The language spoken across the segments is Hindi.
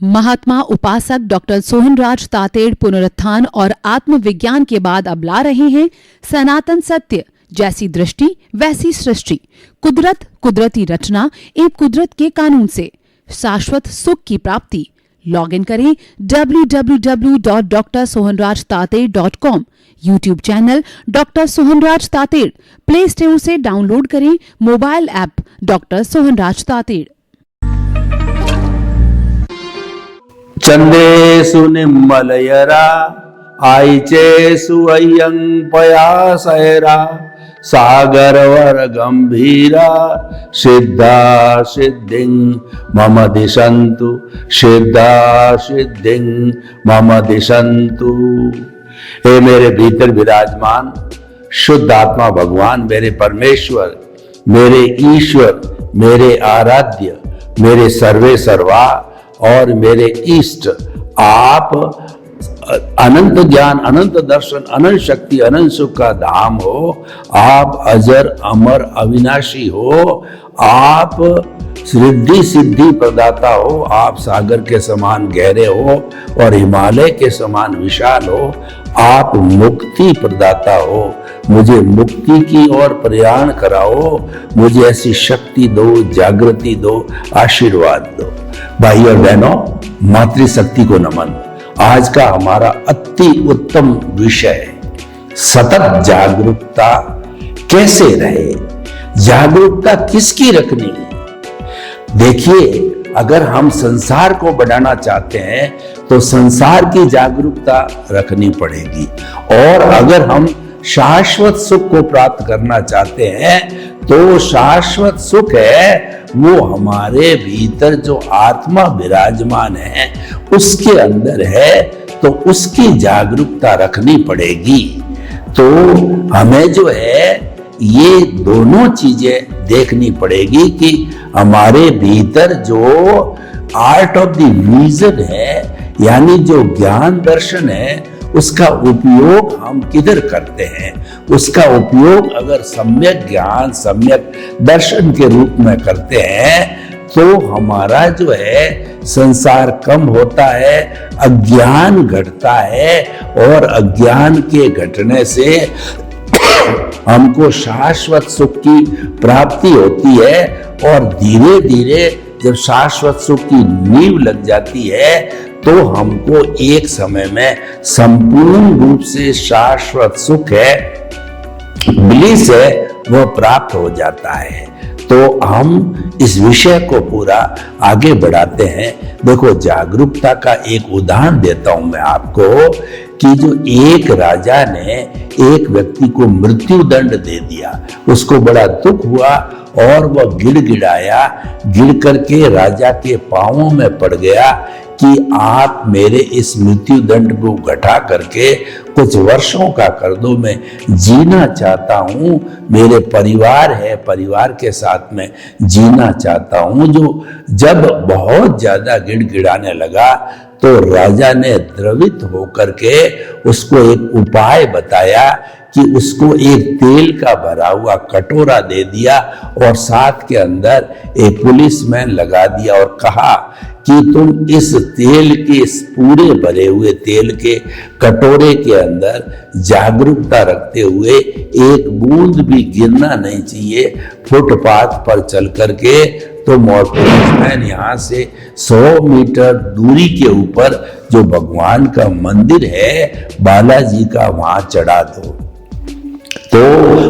महात्मा उपासक डॉक्टर सोहनराज तातेड़ पुनरुत्थान और आत्मविज्ञान के बाद अब ला रहे हैं सनातन सत्य, जैसी दृष्टि वैसी सृष्टि, कुदरत, कुदरती रचना एवं कुदरत के कानून से शाश्वत सुख की प्राप्ति। लॉग इन करें www.drsohanrajtated.com, YouTube channel doctor Sohanraj Tated, play store से डाउनलोड करें mobile app doctor Sohanraj Tated. चंदेषु निम्मलयरा आईचेषु अय्यं पयासैरा सागरवर गंभीरा सिद्धा सिद्धिं मम दिशन्तु सिद्धा सिद्धिं मम दिशन्तु। हे मेरे भीतर विराजमान शुद्ध आत्मा भगवान, मेरे परमेश्वर, मेरे ईश्वर, मेरे आराध्य, मेरे सर्वे सर्वा और मेरे इष्ट, आप अनंत ज्ञान, अनंत दर्शन, अनंत शक्ति, अनंत सुख का धाम हो। आप अजर अमर अविनाशी हो। आप रिद्धि सिद्धि प्रदाता हो। आप सागर के समान गहरे हो और हिमालय के समान विशाल हो। आप मुक्ति प्रदाता हो। मुझे मुक्ति की ओर प्रयाण कराओ। मुझे ऐसी शक्ति दो, जागृति दो, आशीर्वाद दो। भाई और बहनों, मातृशक्ति को नमन। आज का हमारा अति उत्तम विषय है सतत जागरूकता कैसे रहे, जागरूकता किसकी रखनी है। देखिए, अगर हम संसार को बढ़ाना चाहते हैं तो संसार की जागरूकता रखनी पड़ेगी, और अगर हम शाश्वत सुख को प्राप्त करना चाहते हैं तो शाश्वत सुख है वो हमारे भीतर जो आत्मा विराजमान है उसके अंदर है, तो उसकी जागरूकता रखनी पड़ेगी। तो हमें जो है ये दोनों चीजें देखनी पड़ेगी कि हमारे भीतर जो आर्ट ऑफ द विजन है, यानी जो ज्ञान दर्शन है, उसका उपयोग हम किधर करते हैं। उसका उपयोग अगर सम्यक ज्ञान, सम्यक दर्शन के रूप में करते हैं तो हमारा जो है संसार कम होता है, अज्ञान घटता है, और अज्ञान के घटने से हमको शाश्वत सुख की प्राप्ति होती है। और धीरे धीरे जब शाश्वत सुख की नींव लग जाती है तो हमको एक समय में संपूर्ण रूप से शाश्वत सुख है, ब्लिस है, वह प्राप्त हो जाता है। तो हम इस विषय को पूरा आगे बढ़ाते हैं। देखो, जागरूकता का एक उदाहरण देता हूं मैं आपको कि जो एक राजा ने एक व्यक्ति को मृत्यु दंड दे दिया, उसको बड़ा दुख हुआ और वह गिड़गिड़ाया, गिड़ करके राजा के पांवों में पड़ गया कि आप मेरे इस मृत्यु दंड को घटा करके कुछ वर्षों का कर दो, मैं जीना चाहता हूं, मेरे परिवार है, परिवार के साथ में जीना चाहता हूं। जो जब बहुत ज्यादा गिड़गिड़ाने लगा तो राजा ने द्रवित होकर के उसको एक उपाय बताया कि उसको एक तेल का भरा हुआ कटोरा दे दिया और साथ के अंदर एक पुलिसमैन लगा दिया और कहा कि तुम इस तेल के, इस पूरे भरे हुए तेल के कटोरे के अंदर जागरूकता रखते हुए एक बूंद भी गिरना नहीं चाहिए फुटपाथ पर चल करके। तो पुलिसमैन यहाँ से 100 मीटर दूरी के ऊपर जो भगवान का मंदिर है बालाजी का, वहां चढ़ा दो। तो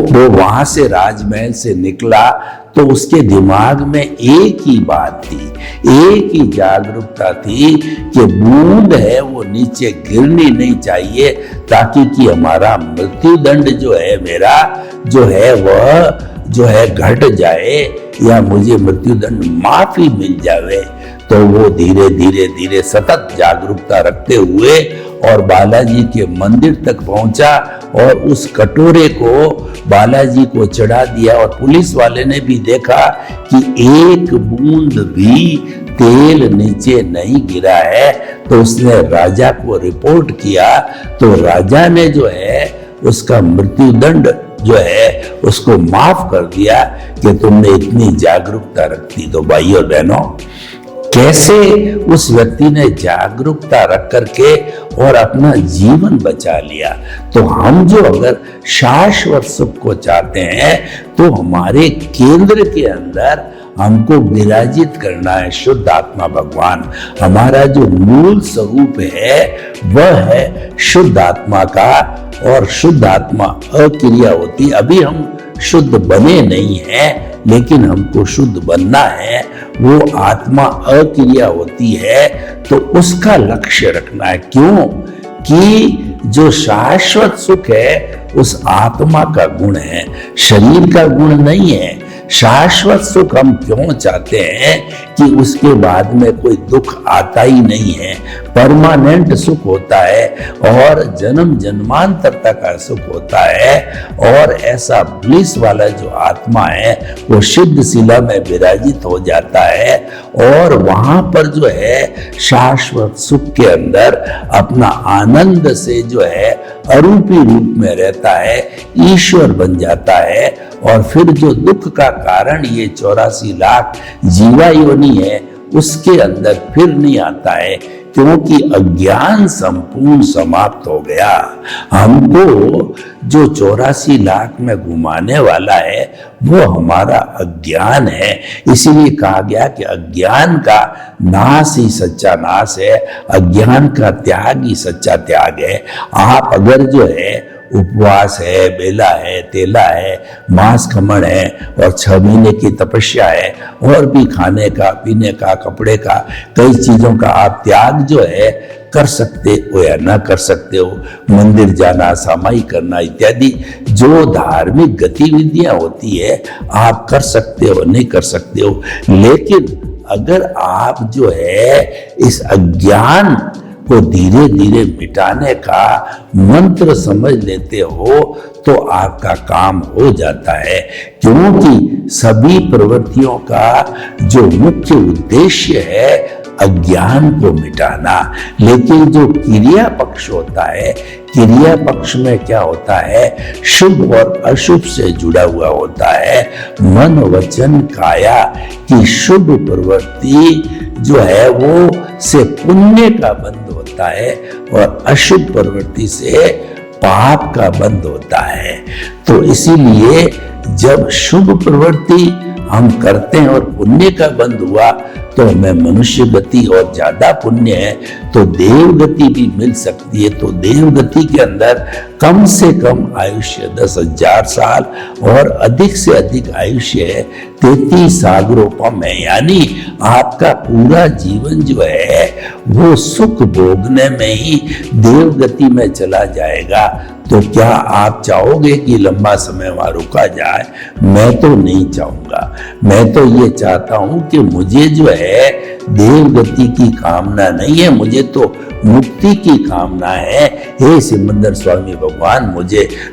वो वहां से राजमहल से निकला तो उसके दिमाग में एक ही बात थी, एक ही जागरूकता थी कि बूंद है वो नीचे गिरनी नहीं चाहिए, ताकि कि हमारा मृत्यु दंड जो है, मेरा जो है वह जो है घट जाए या मुझे मृत्यु दंड माफी मिल जावे। तो वो धीरे धीरे धीरे सतत जागरूकता रखते हुए और बालाजी के मंदिर तक पहुंचा और उस कटोरे को बालाजी को चढ़ा दिया। और पुलिस वाले ने भी देखा कि एक बूंद भी तेल नीचे नहीं गिरा है, तो उसने राजा को रिपोर्ट किया। तो राजा ने जो है उसका मृत्यु दंड जो है उसको माफ कर दिया कि तुमने इतनी जागरूकता रखती। तो भाई और बहनों, कैसे उस व्यक्ति ने जागरूकता रख करके और अपना जीवन बचा लिया। तो हम जो अगर शाश्वत सुख को चाहते हैं तो हमारे केंद्र के अंदर हमको विराजित करना है शुद्ध आत्मा भगवान। हमारा जो मूल स्वरूप है वह है शुद्ध आत्मा का, और शुद्ध आत्मा अक्रिया होती। अभी हम शुद्ध बने नहीं हैं, लेकिन हमको शुद्ध बनना है। वो आत्मा अक्रिया होती है तो उसका लक्ष्य रखना है। क्यों कि जो शाश्वत सुख है उस आत्मा का गुण है, शरीर का गुण नहीं है। शाश्वत सुख हम क्यों चाहते हैं कि उसके बाद में कोई दुख आता ही नहीं है, परमानेंट सुख होता है और जन्म जन्मांतर तक का सुख होता है। और ऐसा ब्लिस वाला जो आत्मा है वो सिद्ध शिला में विराजित हो जाता है और वहां पर जो है शाश्वत सुख के अंदर अपना आनंद से जो है अरूपी रूप में रहता है, ईश्वर बन जाता है। और फिर जो दुख का कारण ये 84 लाख जीवा योनि है उसके अंदर फिर नहीं आता है, क्योंकि अज्ञान संपूर्ण समाप्त हो गया। हमको जो 84 लाख में घुमाने वाला है वो हमारा अज्ञान है। इसीलिए कहा गया कि अज्ञान का नाश ही सच्चा नाश है, अज्ञान का त्याग ही सच्चा त्याग है। आप अगर जो है उपवास है, बेला है, तेला है, मांस खमण है और 6 महीने की तपस्या है और भी खाने का, पीने का, कपड़े का, कई चीजों का आप त्याग जो है कर सकते हो या ना कर सकते हो, मंदिर जाना, सामायिक करना इत्यादि जो धार्मिक गतिविधियां होती है आप कर सकते हो, नहीं कर सकते हो। लेकिन अगर आप जो है इस अज्ञान को धीरे धीरे मिटाने का मंत्र समझ लेते हो तो आपका काम हो जाता है। क्योंकि सभी प्रवृत्तियों का जो मुख्य उद्देश्य है अज्ञान को मिटाना। लेकिन जो क्रिया पक्ष होता है, क्रिया पक्ष में क्या होता है, शुभ और अशुभ से जुड़ा हुआ होता है। मन वचन काया की शुभ प्रवृत्ति जो है वो से पुण्य का बंध होता है और अशुभ प्रवृत्ति से पाप का बंध होता है। तो इसीलिए जब शुभ प्रवृत्ति हम करते हैं और पुण्य का बंध हुआ तो हमें मनुष्य गति और ज्यादा पुण्य है तो देव गति भी मिल सकती है। तो देव गति के अंदर कम से कम आयुष्य 10,000 साल और अधिक से अधिक आयुष्य है 33 सागरोपम है। यानी आपका पूरा जीवन जो है वो सुख भोगने में ही देव गति में चला जाएगा। तो क्या आप चाहोगे कि लंबा समय वहां रुका जाए? मैं तो नहीं चाहूंगा। मैं तो ये चाहता हूं कि मुझे जो है देव गति की कामना नहीं है, मुझे तो मुक्ति की कामना है। हे सिमंदर स्वामी भगवान,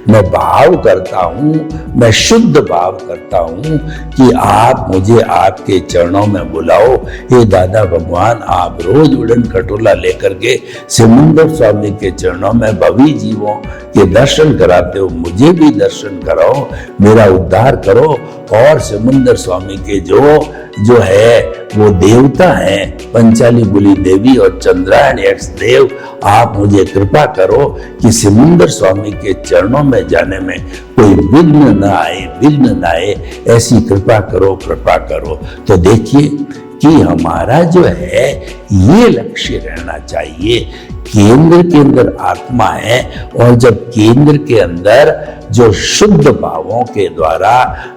मैं भाव करता हूं, मैं शुद्ध भाव करता हूं कि आप मुझे आपके चरणों में बुलाओ। हे दादा भगवान, आप रोज उड़न खटोला लेकर के सिमंदर स्वामी के चरणों में भवी जीवों के दर्शन कराते हो, मुझे भी दर्शन कराओ, मेरा उद्धार करो। और सिमंदर स्वामी के जो है वो देवता हैं, पंचाली बुली देवी और चंद्रायण यक्ष देव, आप मुझे कृपा करो कि सिमंदर स्वामी के चरणों में जाने में कोई विघ्न न आए, ऐसी कृपा करो। तो देखिए कि हमारा जो है ये लक्ष्य रहना चाहिए। केंद्र के अंदर आत्मा है और जब केंद्र के अंदर जो शुद्ध भावों के द्वारा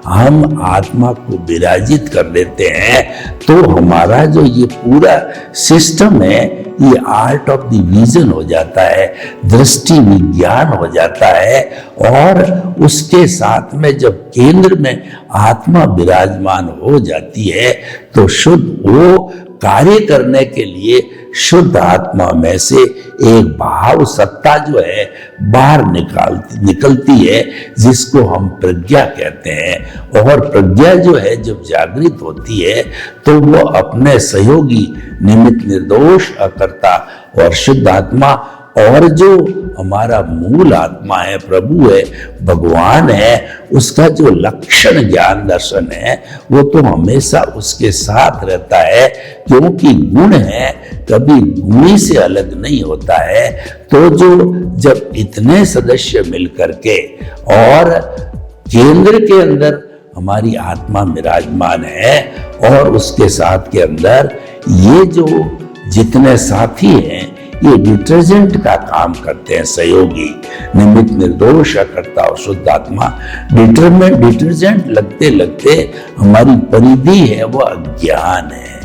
हम आत्मा को विराजित कर लेते हैं तो हमारा जो ये पूरा सिस्टम है ये आर्ट ऑफ द विजन हो जाता है, दृष्टि विज्ञान हो जाता है। और उसके साथ में जब केंद्र में आत्मा विराजमान हो जाती है तो शुद्ध वो कार्य करने के लिए शुद्ध आत्मा में से एक भाव सत्ता जो है बाहर निकलती है, जिसको हम प्रज्ञा कहते हैं। और प्रज्ञा जो है जब जागृत होती है तो वो अपने सहयोगी निमित्त निर्दोष अकर्ता और शुद्ध आत्मा और जो हमारा मूल आत्मा है, प्रभु है, भगवान है, उसका जो लक्षण ज्ञान दर्शन है वो तो हमेशा उसके साथ रहता है, क्योंकि गुण है कभी गुणी से अलग नहीं होता है। तो जो जब इतने सदस्य मिलकर के और केंद्र के अंदर हमारी आत्मा विराजमान है और उसके साथ के अंदर ये जो जितने साथी हैं ये डिटर्जेंट का काम करते हैं, सहयोगी, निमित्त, निर्दोष, करता और शुद्ध आत्मा। डिटर्जेंट लगते लगते हमारी परिधि है वो अज्ञान है।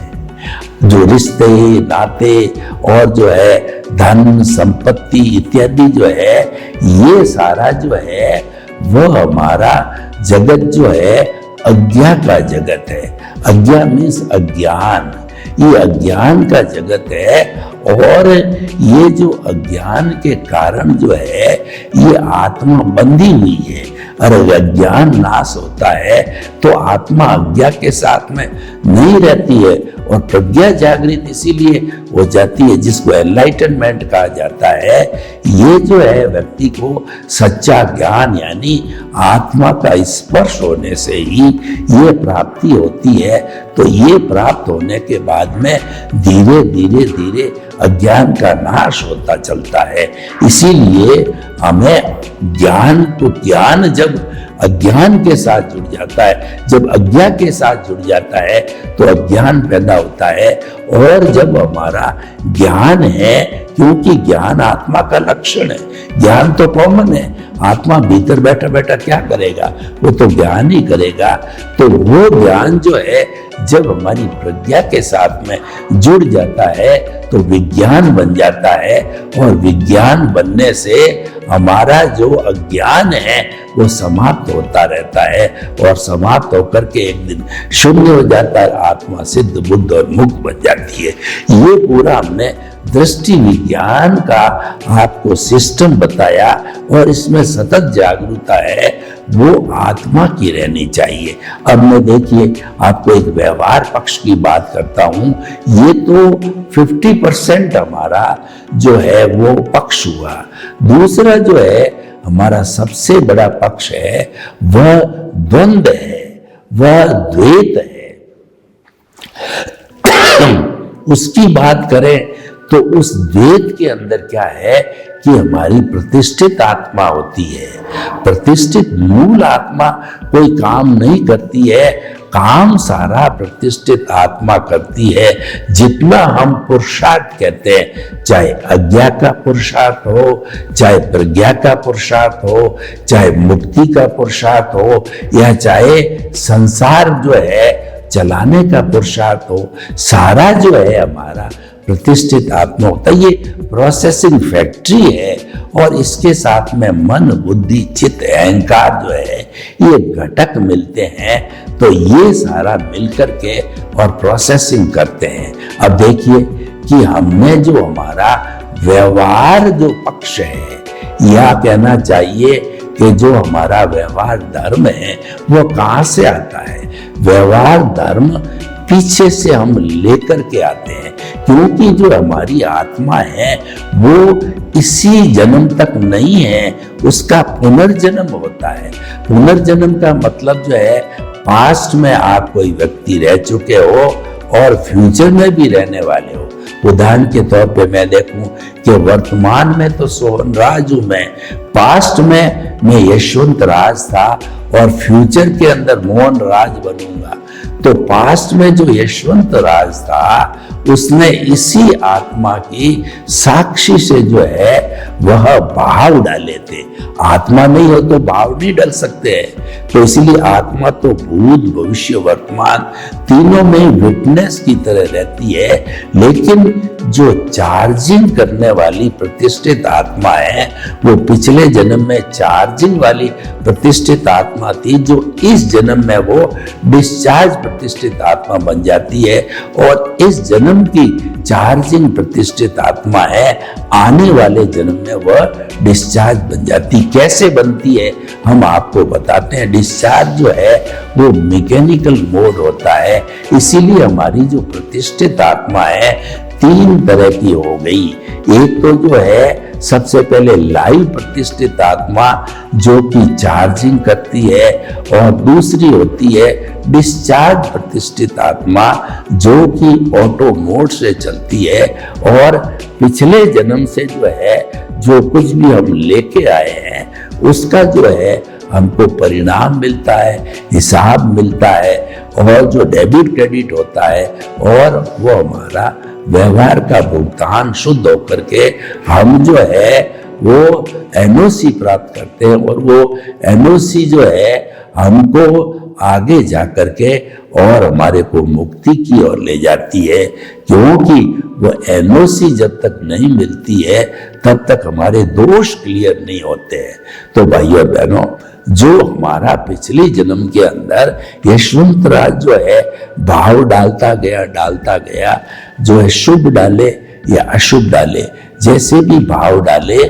जो रिश्ते, नाते और जो है धन, संपत्ति इत्यादि जो है, ये सारा जो है वो हमारा जगत जो है अज्ञा का जगत है। अज्ञा मीन्स अज्ञान, ये अज्ञान का जगत है। और ये जो अज्ञान के कारण जो है ये आत्मा बंधी हुई है। और अज्ञान नाश होता है तो आत्मा अज्ञा के साथ में नहीं रहती है और प्रज्ञा जागृत इसीलिए हो जाती है, जिसको एनलाइटनमेंट कहा जाता है। ये जो है व्यक्ति को सच्चा ज्ञान यानी आत्मा का स्पर्श होने से ही ये प्राप्ति होती है। तो ये प्राप्त होने के बाद में धीरे धीरे धीरे अज्ञान का नाश होता चलता है। इसीलिए हमें ज्ञान जब अज्ञान के साथ जुड़ जाता है, जब अज्ञा के साथ जुड़ जाता है तो अज्ञान पैदा होता है। और जब हमारा ज्ञान है, क्योंकि ज्ञान आत्मा का लक्षण है, ज्ञान तो कॉमन है, आत्मा भीतर बैठा बैठा क्या करेगा, वो तो ज्ञान ही करेगा। तो वो ज्ञान जो है जब हमारी प्रज्ञा के साथ में जुड़ जाता है तो विज्ञान बन जाता है। और विज्ञान बनने से हमारा जो अज्ञान है वो समाप्त होता रहता है और समाप्त होकर के एक दिन शून्य हो जाता है, आत्मा सिद्ध, बुद्ध और मुक्त बन जाती है। ये पूरा हमने दृष्टि विज्ञान का आपको सिस्टम बताया और इसमें सतत जागरूकता है वो आत्मा की रहनी चाहिए। अब मैं देखिए आपको एक व्यवहार पक्ष की बात करता हूं। ये तो 50% हमारा जो है वो पक्ष हुआ। दूसरा जो है हमारा सबसे बड़ा पक्ष है वह द्वंद्व है, वह द्वैत है। उसकी बात करें तो उस द्वैत के अंदर क्या है कि हमारी प्रतिष्ठित आत्मा होती है। प्रतिष्ठित मूल आत्मा कोई काम नहीं करती है, काम सारा प्रतिष्ठित आत्मा करती है। जितना हम पुरुषार्थ कहते हैं, चाहे अज्ञा का पुरुषार्थ हो, चाहे प्रज्ञा का पुरुषार्थ हो, चाहे मुक्ति का पुरुषार्थ हो, या चाहे संसार जो है चलाने का पुरुषार्थ हो, सारा जो है हमारा प्रतिष्ठित आत्मा होता है। ये प्रोसेसिंग फैक्ट्री है और इसके साथ में मन, बुद्धि, चित्त, अहंकार जो है ये घटक मिलते हैं। तो ये सारा मिलकर के और प्रोसेसिंग करते हैं। अब देखिए कि हमने जो हमारा व्यवहार जो पक्ष है, या कहना चाहिए कि जो हमारा व्यवहार धर्म है वो कहां से आता है। व्यवहार धर्म पीछे से हम लेकर के आते हैं, क्योंकि जो हमारी आत्मा है वो इसी जन्म तक नहीं है, उसका पुनर्जन्म होता है। पुनर्जन्म का मतलब जो है पास्ट में आप कोई व्यक्ति रह चुके हो और फ्यूचर में भी रहने वाले हो। उदाहरण के तौर पे मैं देखूं कि वर्तमान में तो सोहन राज हूं मैं, पास्ट में मैं यशवंत राज था और फ्यूचर के अंदर मोहन राज बनूंगा। तो पास्ट में जो यशवंत राज था उसने इसी आत्मा की साक्षी से जो है वह भाव डाले थे। आत्मा नहीं हो तो भाव नहीं डाल सकते हैं। तो इसीलिए आत्मा तो भूत, भविष्य, वर्तमान तीनों में विटनेस की तरह रहती है। लेकिन जो चार्जिंग करने वाली प्रतिष्ठित आत्मा है वो पिछले जन्म में चार्जिंग वाली प्रतिष्ठित आत्मा थी, जो इस जन्म में वो डिस्चार्ज प्रतिष्ठित आत्मा बन जाती है। और इस जन्म की चार्जिंग प्रतिष्ठित आत्मा है, आने वाले जन्म में वह डिस्चार्ज बन जाती। कैसे बनती है हम आपको बताते हैं। डिस्चार्ज जो है वो मैकेनिकल मोड होता है। इसीलिए हमारी जो प्रतिष्ठित आत्मा है तीन तरह की हो गई। एक तो जो है सबसे पहले लाइव प्रतिष्ठित आत्मा जो कि चार्जिंग करती है, और दूसरी होती है डिस्चार्ज प्रतिष्ठित आत्मा जो कि ऑटो मोड से चलती है। और पिछले जन्म से जो है जो कुछ भी हम लेके आए हैं उसका जो है हमको परिणाम मिलता है, हिसाब मिलता है, और जो डेबिट क्रेडिट होता है, और वो हमारा व्यवहार का भुगतान शुद्ध होकर के हम जो है वो एनओसी प्राप्त करते हैं। और वो एनओसी जो है हमको आगे जा करके और हमारे को मुक्ति की ओर ले जाती है, क्योंकि वो एनओसी जब तक नहीं मिलती है तब तक हमारे दोष क्लियर नहीं होते हैं। तो भाइयों बहनों, जो हमारा पिछले जन्म के अंदर यशवंत राज जो है भाव डालता गया, जो है शुभ डाले या अशुभ डाले, जैसे भी भाव डाले,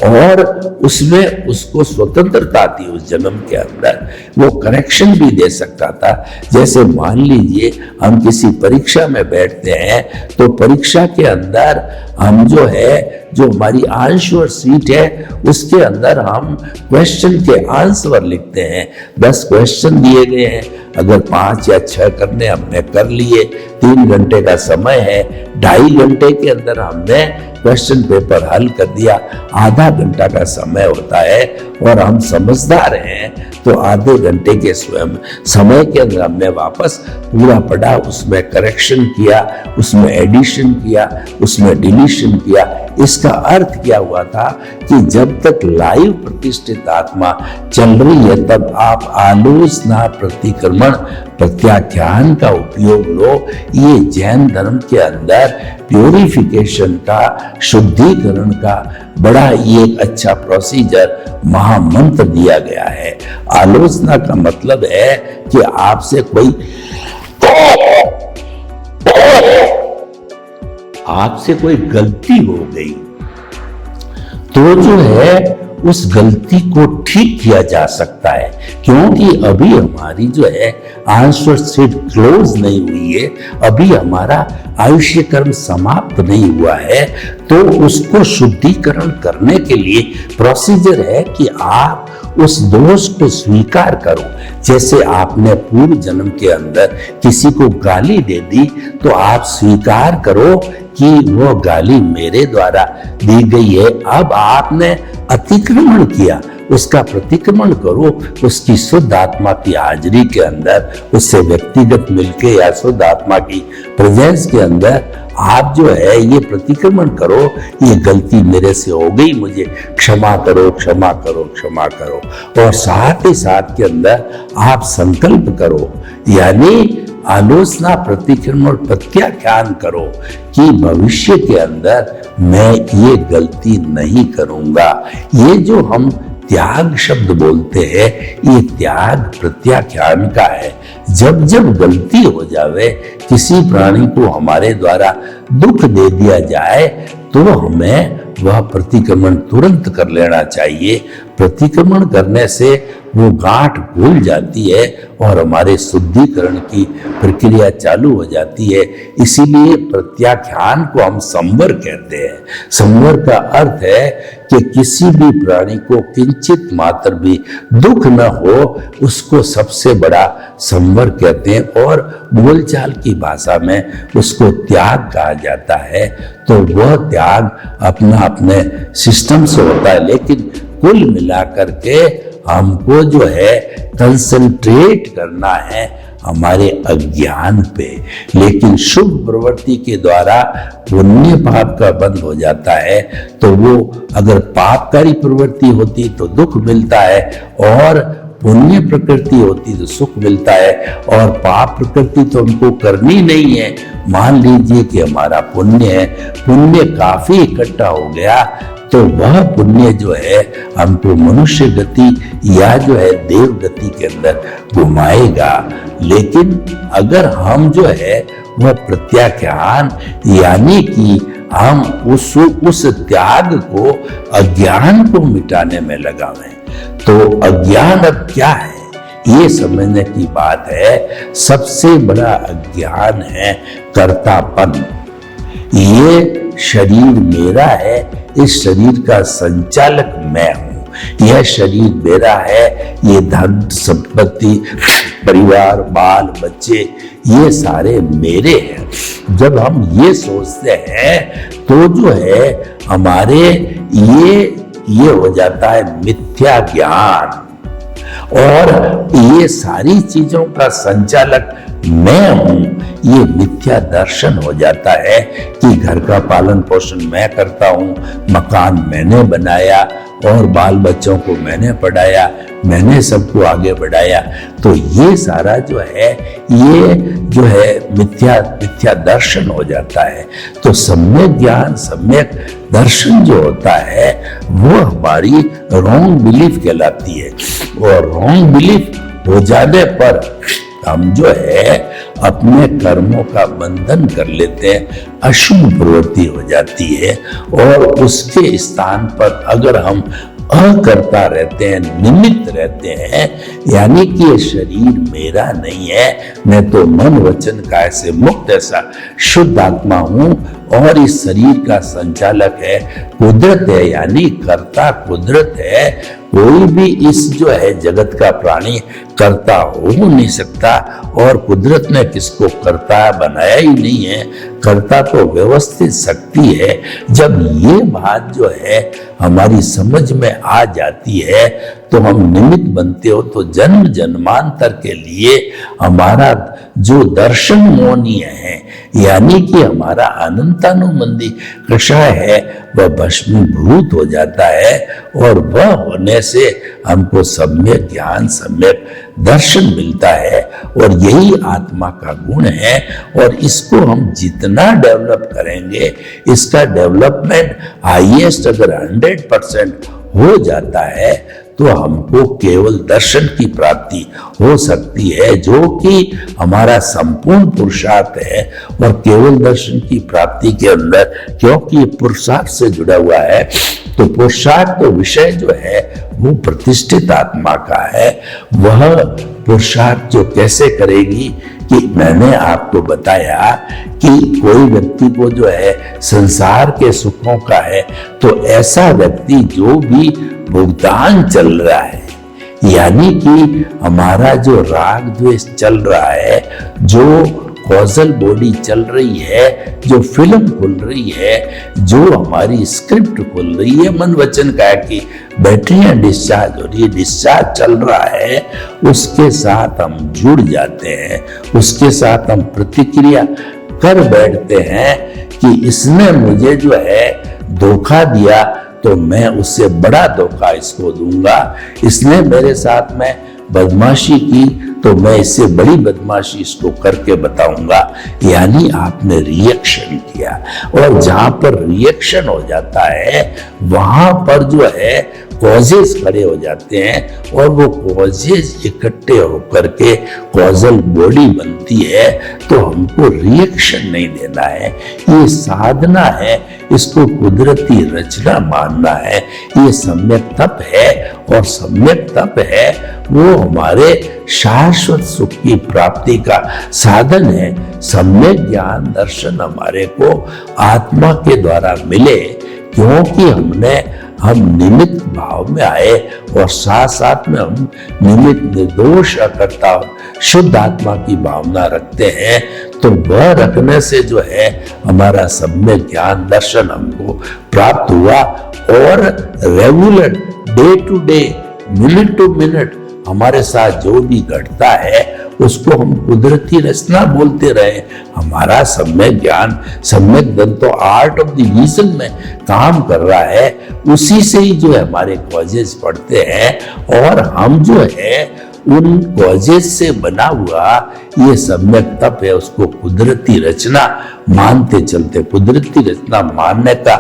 और उसमें उसको स्वतंत्रता थी उस जन्म के अंदर, वो करेक्शन भी दे सकता था। जैसे मान लीजिए हम किसी परीक्षा में बैठते हैं तो परीक्षा के अंदर हम जो है जो हमारी आंसर शीट है उसके अंदर हम क्वेश्चन के आंसर लिखते हैं। 10 क्वेश्चन दिए गए हैं, अगर 5 या 6 करने हमने कर लिए, 3 घंटे का समय है, 2.5 घंटे के अंदर हमने क्वेश्चन पेपर हल कर दिया, आधा घंटा का समय होता है, और हम समझदार हैं तो आधे घंटे के स्वयं समय के अंदर हमने वापस पूरा पढ़ा, उसमें करेक्शन किया, उसमें एडिशन किया, उसमें डिलीशन किया। इसका अर्थ क्या हुआ था कि जब तक लाइव प्रतिष्ठित आत्मा चल रही है तब आप आलोचना, प्रतिक्रमण, प्रत्याख्यान का उपयोग लो। ये जैन धर्म के अंदर प्यूरिफिकेशन का, शुद्धिकरण का बड़ा ये एक अच्छा प्रोसीजर, महामंत्र दिया गया है। आलोचना का मतलब है कि आपसे कोई गलती हो गई तो जो है उस गलती को ठीक किया जा सकता है, क्योंकि अभी हमारी जो है आंसर शीट क्लोज नहीं हुई है, अभी हमारा आयुष्य कर्म समाप्त नहीं हुआ है। तो उसको शुद्धिकरण करने के लिए प्रोसीजर है कि आप उस दोष को स्वीकार करो। जैसे आपने पूर्व जन्म के अंदर किसी को गाली दे दी तो आप स्वीकार करो कि वो गाली मेरे द्वारा दी गई है। अब आपने अतिक्रमण किया, उसका प्रतिक्रमण करो, उसकी शुद्ध आत्मा की हाजिरी के अंदर, उससे व्यक्तिगत मिलके या शुद्ध आत्मा की प्रेजेंस के अंदर आप जो है ये प्रतिक्रमण करो, ये गलती मेरे से हो गई, मुझे क्षमा करो, क्षमा करो, क्षमा करो। और साथ ही साथ के अंदर आप संकल्प करो, यानी आलोचना, प्रतिक्रमण, प्रत्याख्यान करो कि भविष्य के अंदर मैं ये गलती नहीं करूंगा। ये जो हम त्याग शब्द बोलते हैं, ये त्याग प्रत्याख्यान का है। जब जब गलती हो जावे, किसी प्राणी को हमारे द्वारा दुख दे दिया जाए तो हमें वह प्रतिक्रमण तुरंत कर लेना चाहिए। प्रतिक्रमण करने से वो गांठ भूल जाती है और हमारे शुद्धिकरण की प्रक्रिया चालू हो जाती है। इसीलिए प्रत्याख्यान को हम संवर कहते हैं। संवर का अर्थ है कि किसी भी प्राणी को किंचित मात्र भी दुख न हो, उसको सबसे बड़ा संवर कहते हैं, और बोलचाल की भाषा में उसको त्याग कहा जाता है। तो वह त्याग अपने सिस्टम से होता है, लेकिन कुल मिलाकर के हमको जो है कंसंट्रेट करना है हमारे अज्ञान पे। लेकिन शुभ प्रवृत्ति के द्वारा पुण्य पाप का बंध हो जाता है। तो वो अगर पापकारी प्रवृत्ति होती तो दुख मिलता है, और पुण्य प्रकृति होती तो सुख मिलता है। और पाप प्रकृति तो हमको करनी नहीं है। मान लीजिए कि हमारा पुण्य है, पुण्य काफी इकट्ठा हो गया तो वह पुण्य जो है हमको मनुष्य गति या जो है देव गति के अंदर घुमाएगा। लेकिन अगर हम जो है वह प्रत्याख्यान, यानी कि हम उस त्याग को, अज्ञान को मिटाने में लगावें, तो अज्ञान अब क्या है ये समझने की बात है। सबसे बड़ा अज्ञान है कर्तापन। ये शरीर मेरा है, इस शरीर का संचालक मैं हूं, यह शरीर मेरा है, ये धन संपत्ति परिवार बाल बच्चे ये सारे मेरे हैं। जब हम ये सोचते हैं तो जो है हमारे ये हो जाता है मिथ्या ज्ञान, और ये सारी चीजों का संचालक मैं हूं, ये मिथ्या दर्शन हो जाता है कि घर का पालन पोषण मैं करता हूं, मकान मैंने बनाया और बाल बच्चों को मैंने पढ़ाया, मैंने सबको आगे बढ़ाया। तो ये सारा जो है ये जो है मिथ्या दर्शन हो जाता है। तो सम्यक ज्ञान सम्यक दर्शन जो होता है वो हमारी रॉन्ग बिलीफ कहलाती है, और रॉन्ग बिलीफ हो जाने पर हम जो है अपने कर्मों का बंधन कर लेते हैं, अशुभ प्रवृत्ति हो जाती है, और उसके स्थान पर अगर हम अकर्ता रहते हैं, निमित्त रहते हैं, यानी कि ये शरीर मेरा नहीं है, मैं तो मन वचन काया से मुक्त ऐसा शुद्ध आत्मा हूं, और इस शरीर का संचालक है कुदरत है, यानी कर्ता कुदरत है। कोई भी इस जो है जगत का प्राणी कर्ता हो नहीं सकता, और कुदरत ने किसको कर्ता बनाया ही नहीं है, कर्ता तो व्यवस्थित शक्ति है। जब ये बात जो है हमारी समझ में आ जाती है तो हम निमित्त बनते हो, तो जन्म जन्मांतर के लिए हमारा जो दर्शन मोहनीय है, यानी कि हमारा अनंतानुबंधी कषाय है, वह भस्मीभूत हो जाता है, और वह होने से हमको सम्यक ज्ञान सम्यक दर्शन मिलता है, और यही आत्मा का गुण है। और इसको हम जितना डेवलप करेंगे, इसका डेवलपमेंट हाईएस्ट अगर 100% हो जाता है तो हमको केवल दर्शन की प्राप्ति हो सकती है, जो कि हमारा संपूर्ण पुरुषार्थ है। और केवल दर्शन की प्राप्ति के अंदर, क्योंकि ये पुरुषार्थ से जुड़ा हुआ है, तो पुरुषार्थ तो विषय जो है वो प्रतिष्ठित आत्मा का है। वह पुरुषार्थ जो कैसे करेगी कि मैंने आपको बताया कि कोई व्यक्ति को जो है संसार के सुखों का है, तो ऐसा व्यक्ति जो भी भुगतान चल रहा है, यानी कि हमारा जो राग द्वेष चल रहा है, जो कॉजल बॉडी चल रही है, जो फिल्म खुल रही है, जो हमारी स्क्रिप्ट खुल रही है, मन वचन काया की बैटरियां डिस्चार्ज हो रही है, डिस्चार्ज चल रहा है, उसके साथ हम जुड़ जाते हैं, उसके साथ हम प्रतिक्रिया कर बैठते हैं कि इसने मुझे जो है धोखा दिया तो मैं उससे बड़ा धोखा इसको दूंगा, इसने मेरे साथ में बदमाशी की तो मैं इससे बड़ी बदमाशी इसको करके बताऊंगा। यानी आपने रिएक्शन किया, और जहां पर रिएक्शन हो जाता है वहां पर जो है कॉजेज खड़े हो जाते हैं, और वो कॉजेज इकट्ठे होकर के कॉजल बॉडी बनती है। तो हमको रिएक्शन नहीं देना है, ये साधना है, इसको कुदरती रचना मानना है। ये सम्यक तप है, और सम्यक तप है वो हमारे शाश्वत सुख की प्राप्ति का साधन है। सम्यक ज्ञान दर्शन हमारे को आत्मा के द्वारा मिले, क्योंकि हम निमित्त भाव में आए, और साथ साथ में हम निमित्त निर्दोष अकर्ता शुद्ध आत्मा की भावना रखते हैं। तो वह रखने से जो है हमारा सम्यक ज्ञान दर्शन हमको प्राप्त हुआ, और regular day to day minute to minute हमारे साथ जो भी घटता है उसको हम कुदरती रचना बोलते रहे। हमारा सम्यक ज्ञान सम्यक धन तो आर्ट ऑफ द रीजन में काम कर रहा है, उसी से ही जो है हमारे कॉजेज पढ़ते हैं, और हम जो है उन कॉजेज से बना हुआ ये सम्यक तप है, उसको कुदरती रचना मानते चलते। कुदरती रचना मानने का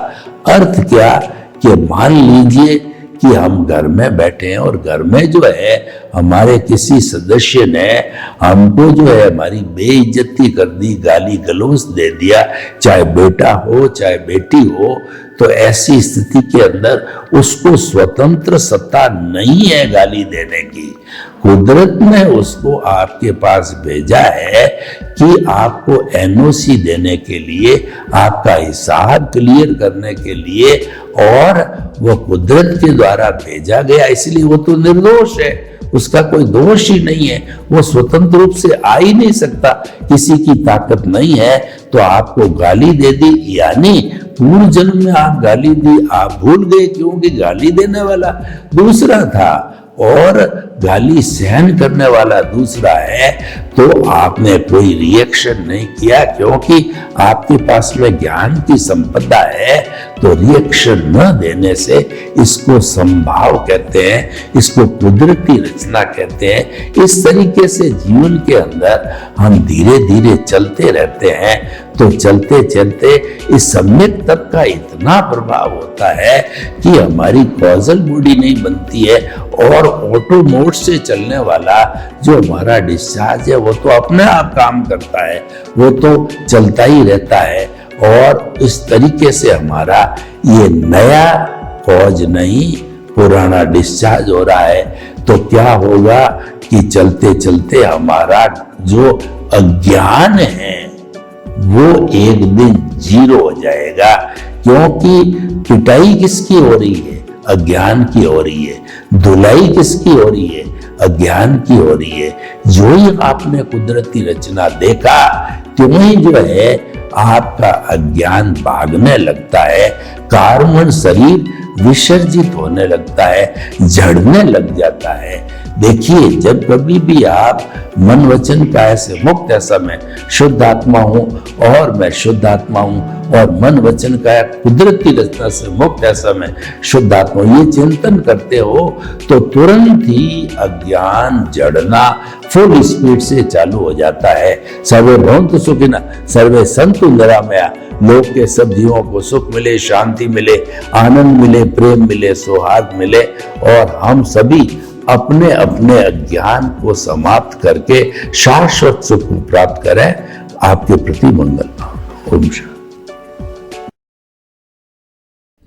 अर्थ क्या कि मान लीजिए कि हम घर में बैठे हैं, और घर में जो है हमारे किसी सदस्य ने हमको जो है हमारी बेइज्जती कर दी, गाली गलौज दे दिया, चाहे बेटा हो चाहे बेटी हो। तो ऐसी स्थिति के अंदर उसको स्वतंत्र सत्ता नहीं है गाली देने की। कुदरत ने उसको आपके पास भेजा है कि आपको एनओसी देने के लिए, आपका हिसाब क्लियर करने के लिए, और वो कुदरत के द्वारा भेजा गया, इसलिए वो तो निर्दोष है, उसका कोई दोष ही नहीं है, वो स्वतंत्र रूप से आ ही नहीं सकता, किसी की ताकत नहीं है। तो आपको गाली दे दी, यानी पूर्व जन्म में आप गाली दी, आप भूल गए, क्योंकि गाली देने वाला दूसरा था और गाली सहन करने वाला दूसरा है। तो आपने कोई रिएक्शन नहीं किया, क्योंकि आपके पास में ज्ञान की संपदा है। तो रिएक्शन न देने से इसको संभाव कहते हैं, इसको कुदरती रचना कहते हैं। इस तरीके से जीवन के अंदर हम धीरे धीरे चलते रहते हैं, तो चलते चलते इस सम्यक तत्व का इतना प्रभाव होता है कि हमारी कॉजल बॉडी नहीं बनती है, और ऑटो मोड से चलने वाला जो हमारा डिस्चार्ज है वो तो अपने आप काम करता है, वो तो चलता ही रहता है। और इस तरीके से हमारा ये नया कॉज नहीं, पुराना डिस्चार्ज हो रहा है। तो क्या होगा कि चलते चलते हमारा जो अज्ञान है वो एक दिन जीरो हो जाएगा, क्योंकि पिटाई किसकी हो रही है? अज्ञान की हो रही है। धुलाई किसकी हो रही है? अज्ञान की हो रही है। जो ही आपने कुदरती रचना देखा, त्यों ही जो है आपका अज्ञान भागने लगता है, कार्बन शरीर विसर्जित होने लगता है, झड़ने लग जाता है। देखिए, जब कभी भी आप मन वचन काया से मुक्त ऐसा मैं शुद्ध आत्मा हूं और मैं शुद्ध आत्मा हूं, और मन वचन काया कुदरती रचना से मुक्त ऐसा मैं शुद्ध आत्मा हूं, ये चिंतन करते हो तो तुरंत ही अज्ञान जड़ना फुल स्पीड से चालू हो जाता है। सर्वे भवन्तु सुखिनः सर्वे सन्तु निरामया। लोक के सब जीवों को सुख मिले, शांति मिले, आनंद मिले, प्रेम मिले, सौहार्द मिले, और हम सभी अपने अपने अज्ञान को समाप्त करके शाश्वत सुख को प्राप्त करें। आपके प्रति मंगल। ओम शांति।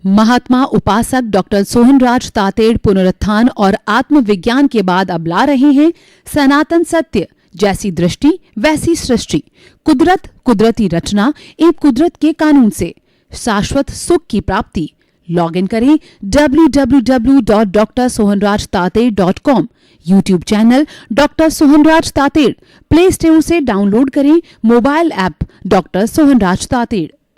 महात्मा उपासक डॉक्टर सोहनराज तातेड़ पुनरुत्थान और आत्मविज्ञान के बाद अब ला रहे हैं सनातन सत्य, जैसी दृष्टि वैसी सृष्टि, कुदरत, कुदरती रचना एवं कुदरत के कानून से शाश्वत सुख की प्राप्ति। लॉग इन करें www.drsohanrajtated.com, YouTube channel doctor Sohanraj Tated, play store से डाउनलोड करें mobile app doctor Sohanraj Tated.